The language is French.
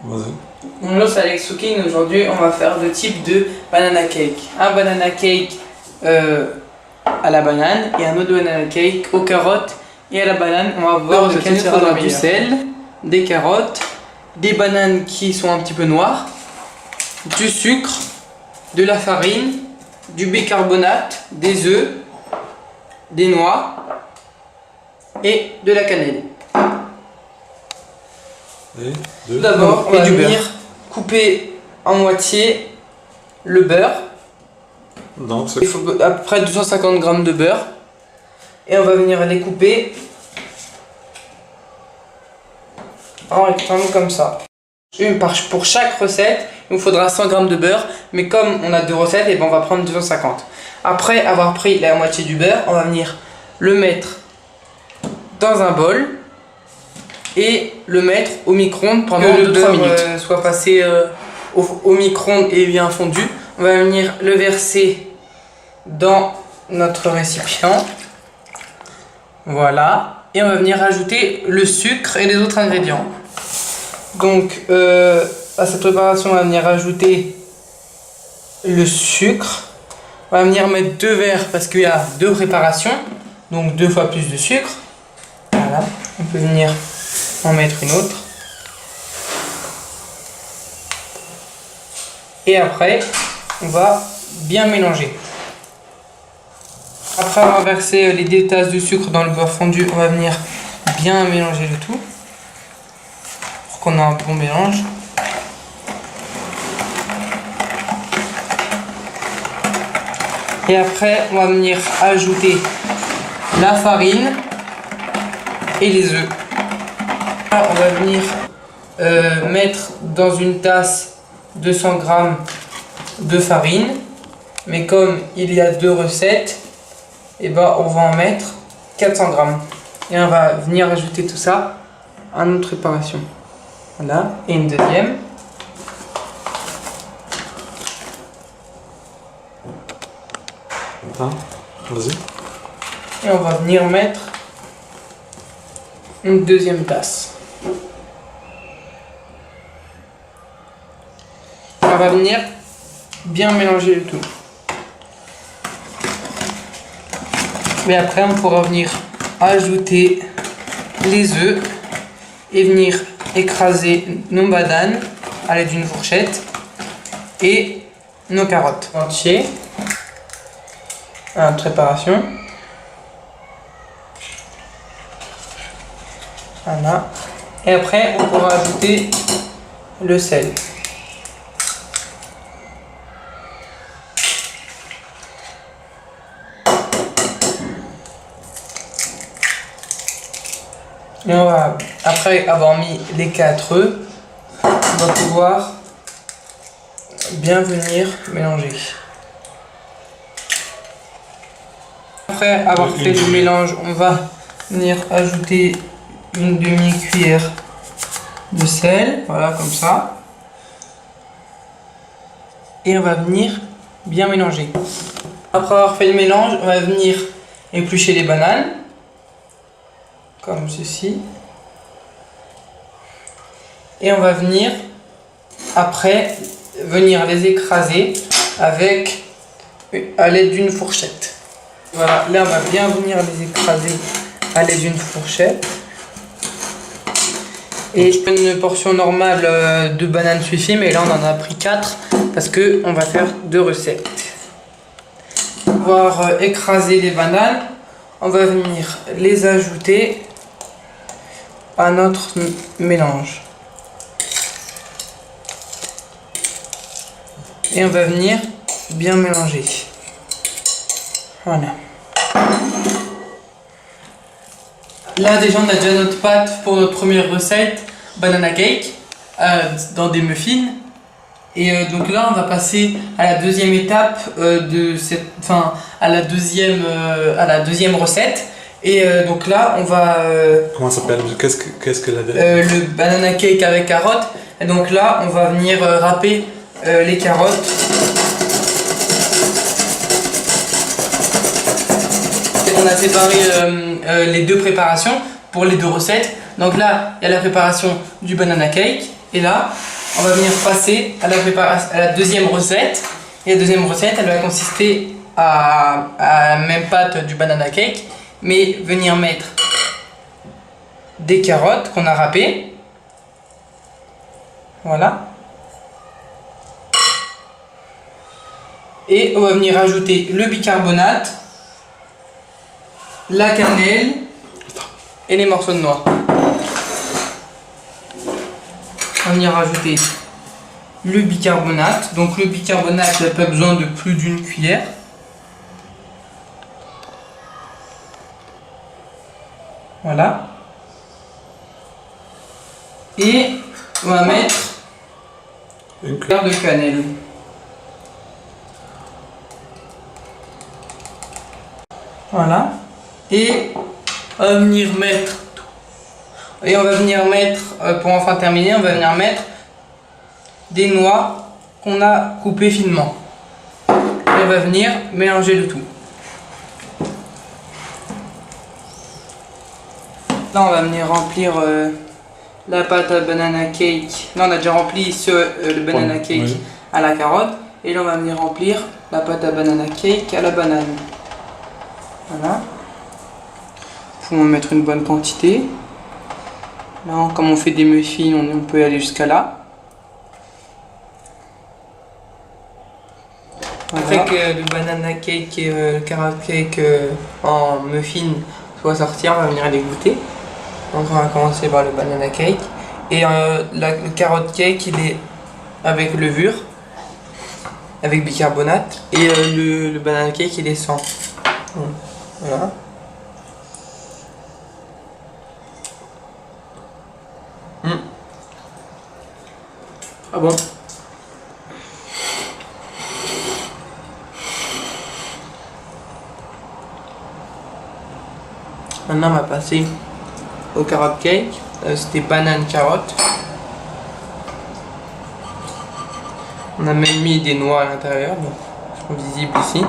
Vas-y. Bonjour, c'est Alex Soukin. Aujourd'hui, on va faire deux types de banana cake. Un banana cake à la banane et un autre banana cake aux carottes et à la banane. On va voir lequel sera le meilleur. Du sel, des carottes, des bananes qui sont un petit peu noires, du sucre, de la farine, du bicarbonate, des œufs, des noix et de la cannelle. Tout d'abord, on va venir couper en moitié le beurre. Donc, Il faut à peu près 250 g de beurre. Et on va venir les couper en rectangle comme ça. Pour chaque recette, il nous faudra 100 g de beurre. Mais comme on a deux recettes, et ben on va prendre 250. Après avoir pris la moitié du beurre, on va venir le mettre dans un bol et le mettre au micro-ondes pendant 2-3 minutes. Soit passé au micro-ondes et bien fondu. On va venir le verser dans notre récipient. Voilà. Et on va venir ajouter le sucre et les autres ingrédients. Donc à cette préparation, on va venir ajouter le sucre. On va venir mettre 2 verres parce qu'il y a 2 préparations. Donc 2 fois plus de sucre. Voilà. On peut venir en mettre une autre. Et après, on va bien mélanger. Après avoir versé les 2 tasses de sucre dans le beurre fondu, on va venir bien mélanger le tout pour qu'on ait un bon mélange. Et après, on va venir ajouter la farine et les œufs. On va venir mettre dans une tasse 200 g de farine, mais comme il y a 2 recettes, et ben on va en mettre 400 g. Et on va venir ajouter tout ça à notre préparation. Voilà, et une deuxième. Vas-y. Et on va venir mettre une deuxième tasse. On va venir bien mélanger le tout. Mais après, on pourra venir ajouter les œufs et venir écraser nos bananes à l'aide d'une fourchette et nos carottes entières à notre préparation. Voilà. Et après, on pourra ajouter le sel. Et on va, après avoir mis les 4 œufs, on va pouvoir bien venir mélanger. Après avoir fait le mélange, on va venir ajouter une demi-cuillère de sel, voilà comme ça. Et on va venir bien mélanger. Après avoir fait le mélange, on va venir éplucher les bananes. Comme ceci. Et on va venir après venir les écraser à l'aide d'une fourchette. Voilà, là on va bien venir les écraser à l'aide d'une fourchette. Et une portion normale de bananes suffit, mais là on en a pris 4 parce que on va faire 2 recettes. Pour pouvoir écraser les bananes, on va venir les ajouter à notre mélange. Et on va venir bien mélanger. Voilà. Là déjà on a déjà notre pâte pour notre première recette, banana cake, dans des muffins. Et donc là on va passer à la deuxième étape à la deuxième recette. Et donc là on va... Comment ça s'appelle? Qu'est-ce que la le banana cake avec carottes. Et donc là on va venir râper les carottes. On a séparé les 2 préparations pour les 2 recettes. Donc là il y a la préparation du banana cake. Et là on va venir passer à la deuxième recette. Et la deuxième recette, elle va consister à la même pâte du banana cake, mais venir mettre des carottes qu'on a râpées. Voilà. Et on va venir ajouter le bicarbonate, la cannelle et les morceaux de noix. On va venir rajouter le bicarbonate. Donc le bicarbonate, il n'a pas besoin de plus d'une cuillère. Voilà. Et on va mettre une cuillère de cannelle. Voilà. Et on va venir mettre, pour enfin terminer, on va venir mettre des noix qu'on a coupées finement. Et on va venir mélanger le tout. Là, on va venir remplir la pâte à banana cake. Là, on a déjà rempli le banana cake oui. à la carotte. Et là, on va venir remplir la pâte à banana cake à la banane. Voilà. Nous pouvons mettre une bonne quantité. Là, comme on fait des muffins, on peut aller jusqu'à là. Voilà. Après que le banana cake et le carrot cake en muffin soit sorti, on va venir les goûter. Donc on va commencer par le banana cake. Et le carrot cake, il est avec levure, avec bicarbonate. Et le banana cake, il est sans. Voilà. Ah bon? Maintenant on va passer au carrot cake. C'était banane carotte. On a même mis des noix à l'intérieur, donc sont visibles ici.